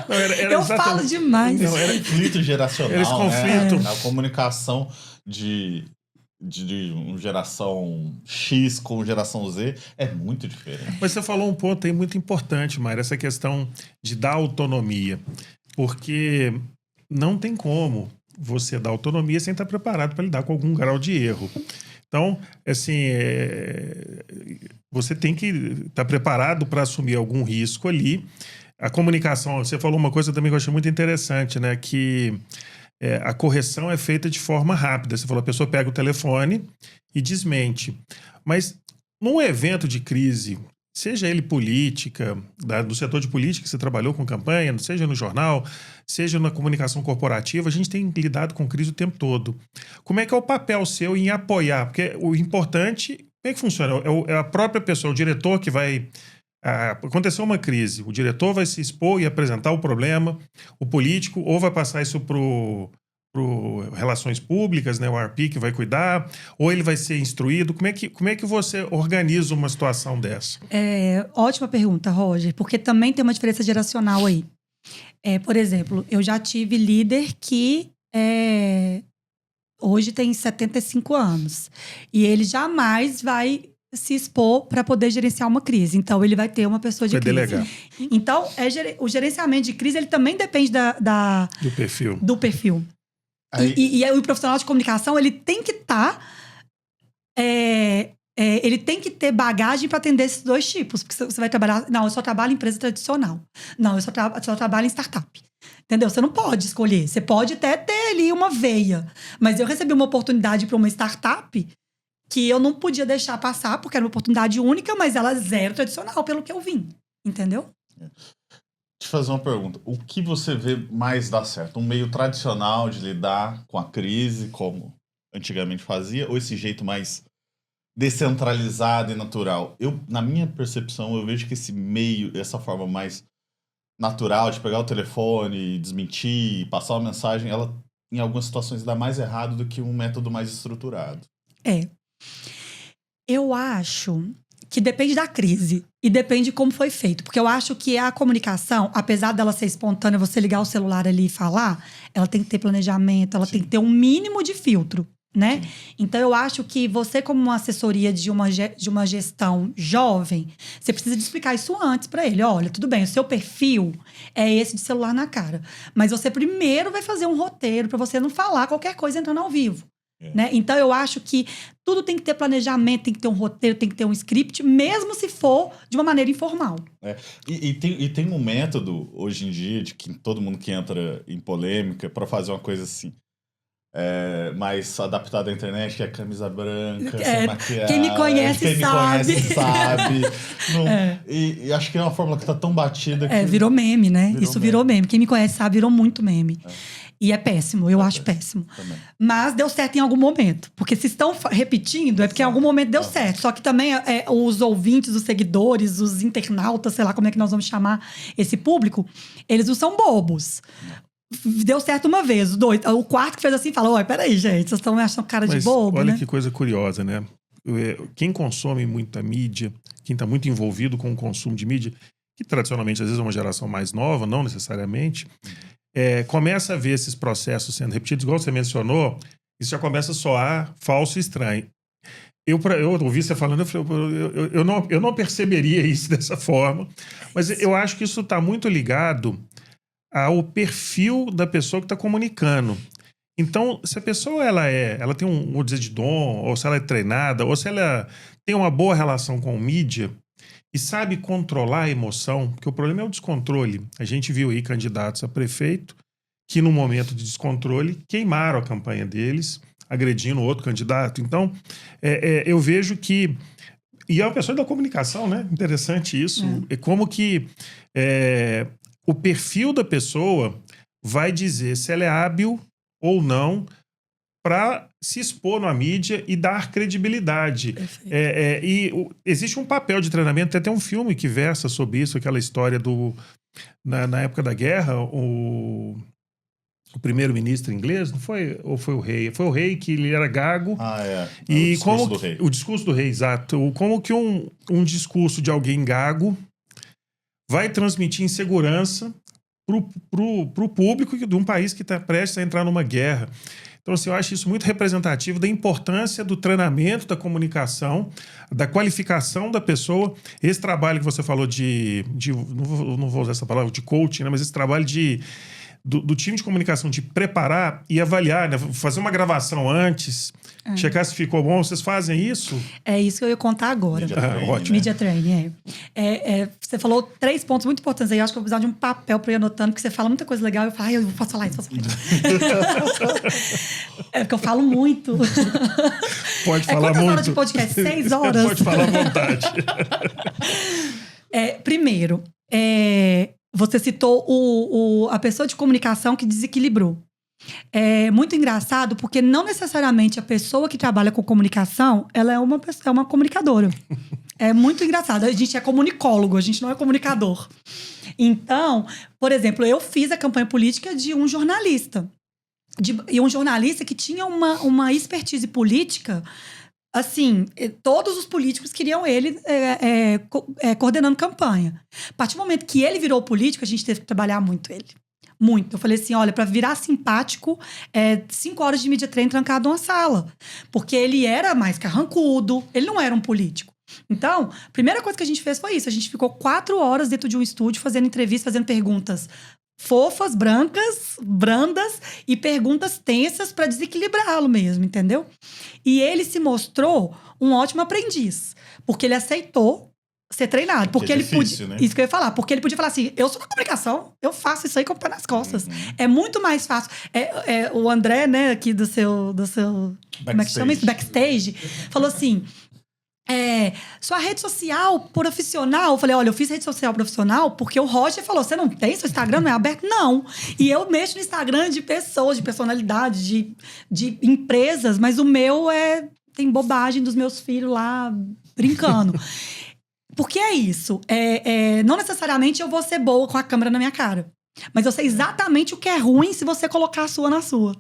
Não, era Eu falo demais. Não, era conflito geracional, Era esse conflito. né? A comunicação de uma geração X com geração Z é muito diferente. Mas você falou um ponto aí muito importante, Mário, essa questão de dar autonomia. Porque não tem como você dar autonomia sem estar preparado para lidar com algum grau de erro. Então, assim, você tem que estar preparado para assumir algum risco ali. A comunicação, você falou uma coisa também que eu achei muito interessante, né? Que a correção é feita de forma rápida. Você falou, a pessoa pega o telefone e desmente. Mas num evento de crise, seja ele política, do setor de política que você trabalhou com campanha, seja no jornal, seja na comunicação corporativa, a gente tem lidado com crise o tempo todo. Como é que é o papel seu em apoiar? Porque o importante, como é que funciona? É a própria pessoa, o diretor que vai... aconteceu uma crise, o diretor vai se expor e apresentar o problema, o político ou vai passar isso pro Relações Públicas, né, o RP que vai cuidar, ou ele vai ser instruído? Como é que você organiza uma situação dessa? Ótima pergunta, Roger, porque também tem uma diferença geracional aí. Por exemplo, eu já tive líder que hoje tem 75 anos e ele jamais vai se expor para poder gerenciar uma crise. Então, ele vai ter uma pessoa de Vai crise. delegar. Então, o gerenciamento de crise, ele também depende do perfil. E o profissional de comunicação, ele tem que estar... ele tem que ter bagagem para atender esses dois tipos. Porque você vai trabalhar... Não, eu só trabalho em empresa tradicional. Não, eu só trabalho em startup. Entendeu? Você não pode escolher. Você pode até ter ali uma veia. Mas eu recebi uma oportunidade para uma startup que eu não podia deixar passar, porque era uma oportunidade única, mas ela é zero tradicional, pelo que eu vim. Entendeu? Te fazer uma pergunta. O que você vê mais dar certo? Um meio tradicional de lidar com a crise, como antigamente fazia, ou esse jeito mais descentralizado e natural? Na minha percepção, eu vejo que esse meio, essa forma mais natural de pegar o telefone, desmentir, passar uma mensagem, ela, em algumas situações, dá mais errado do que um método mais estruturado. Eu acho que depende da crise e depende de como foi feito. Porque eu acho que a comunicação, apesar dela ser espontânea, você ligar o celular ali e falar, ela tem que ter planejamento, ela tem que ter um mínimo de filtro, né? Sim. Então, eu acho que você, como uma assessoria de uma gestão jovem, você precisa de explicar isso antes para ele. Olha, tudo bem, o seu perfil é esse de celular na cara. Mas você primeiro vai fazer um roteiro para você não falar qualquer coisa entrando ao vivo. Né? Então, eu acho que tudo tem que ter planejamento, tem que ter um roteiro, tem que ter um script, mesmo se for de uma maneira informal. E tem um método, hoje em dia, de que todo mundo que entra em polêmica para fazer uma coisa assim, mais adaptada à internet, que é camisa branca, sem maquiagem. Quem me conhece sabe. E acho que é uma fórmula que tá tão batida que... virou meme, né? Virou meme. Quem me conhece sabe, virou muito meme. E é péssimo, eu acho péssimo. Também. Mas deu certo em algum momento. Porque se estão repetindo, é porque em algum momento deu certo. Só que também os ouvintes, os seguidores, os internautas, sei lá como é que nós vamos chamar esse público, eles não são bobos. Deu certo uma vez, o quarto que fez assim falou: peraí, gente, vocês estão me achando cara de bobo, olha, né? Que coisa curiosa, né? Quem consome muita mídia, quem está muito envolvido com o consumo de mídia, que tradicionalmente às vezes é uma geração mais nova, não necessariamente, começa a ver esses processos sendo repetidos, igual você mencionou, isso já começa a soar falso e estranho. Eu ouvi você falando, eu não perceberia isso dessa forma, mas eu acho que isso está muito ligado ao perfil da pessoa que está comunicando. Então, se a pessoa ela tem um dizer de dom, ou se ela é treinada, ou se ela tem uma boa relação com mídia e sabe controlar a emoção, porque o problema é o descontrole. A gente viu aí candidatos a prefeito que, no momento de descontrole, queimaram a campanha deles, agredindo outro candidato. Então, eu vejo que... E é uma pessoa da comunicação, né? Interessante isso. É como que o perfil da pessoa vai dizer se ela é hábil ou não para se expor na mídia e dar credibilidade. Existe um papel de treinamento, tem até um filme que versa sobre isso, aquela história na época da guerra, o primeiro-ministro inglês, não foi? Ou foi o rei? Foi o rei que ele era gago. E o discurso do rei. O discurso do rei, exato. Como que um discurso de alguém gago vai transmitir insegurança pro público de um país que está prestes a entrar numa guerra. Então, assim, eu acho isso muito representativo da importância do treinamento, da comunicação, da qualificação da pessoa. Esse trabalho que você falou não vou usar essa palavra, de coaching, né? Mas esse trabalho do time de comunicação de preparar e avaliar, né? Fazer uma gravação antes, checar se ficou bom. Vocês fazem isso? É isso que eu ia contar agora. Ótimo. Media training, você falou 3 pontos muito importantes aí. Eu acho que eu vou precisar de um papel para ir anotando, porque você fala muita coisa legal. Eu falo, eu posso falar isso, É porque eu falo muito. Pode falar quantas muito. horas de podcast? 6 horas? Pode falar à vontade. Primeiro, você citou a pessoa de comunicação que desequilibrou. É muito engraçado porque não necessariamente a pessoa que trabalha com comunicação, ela é uma comunicadora. É muito engraçado. A gente é comunicólogo, a gente não é comunicador. Então, por exemplo, eu fiz a campanha política de um jornalista. E um jornalista que tinha uma expertise política. Assim, todos os políticos queriam ele coordenando campanha. A partir do momento que ele virou político, a gente teve que trabalhar muito ele. Muito. Eu falei assim, olha, para virar simpático, 5 horas de media training trancado numa sala. Porque ele era mais carrancudo, ele não era um político. Então, a primeira coisa que a gente fez foi isso. A gente ficou 4 horas dentro de um estúdio fazendo entrevista, fazendo perguntas fofas, brancas, brandas e perguntas tensas para desequilibrá-lo mesmo, entendeu? E ele se mostrou um ótimo aprendiz, porque ele aceitou ser treinado, porque ele podia, né? Isso que eu ia falar, porque ele podia falar assim, eu sou da comunicação, eu faço isso aí com o pé nas costas. É muito mais fácil. O André, né, aqui do seu como é que chama isso? Backstage, falou assim, sua rede social profissional. Eu falei, olha, eu fiz rede social profissional porque o Roger falou, você não tem? Seu Instagram não é aberto? Não. E eu mexo no Instagram de pessoas, de personalidades, de empresas, mas o meu tem bobagem dos meus filhos lá brincando. Porque é isso. Não necessariamente eu vou ser boa com a câmera na minha cara. Mas eu sei exatamente o que é ruim se você colocar a sua na sua.